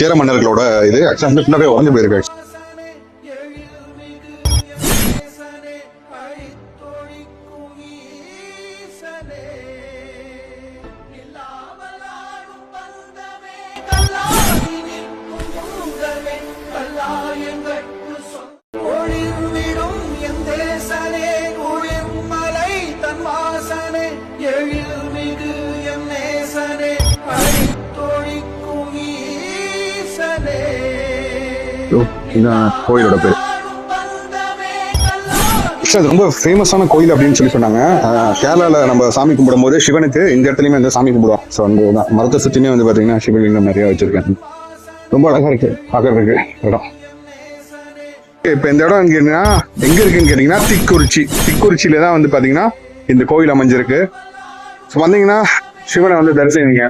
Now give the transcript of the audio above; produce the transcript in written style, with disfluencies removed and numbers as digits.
சேர மன்னர்களோட இது ஆக்சுவலாக ஃபுல்லாகவே உடஞ்சு போயிருக்கு. கோயிலோட பேர் ரொம்ப ஃபேமஸான கோயில் அப்படின்னு சொல்லி சொன்னாங்க. கேரளால நம்ம சாமி கும்பிடும் போது சிவனுக்கு இந்த இடத்துலயுமே வந்து சாமி கும்பிடுவோம். ஸோ அந்த மரத்தை சுற்றியுமே வந்து பாத்தீங்கன்னா சிவலிங்கம் நிறைய வச்சிருக்கேன். ரொம்ப அழகா இருக்கு பாக்குறதுக்கு இடம். இப்ப இந்த இடம் எங்க இருக்குன்னு கேட்டீங்கன்னா திக்குறிச்சியில தான் வந்து பாத்தீங்கன்னா இந்த கோயில் அமைஞ்சிருக்கு. ஸோ வந்தீங்கன்னா சிவனை வந்து தரிசனிங்க.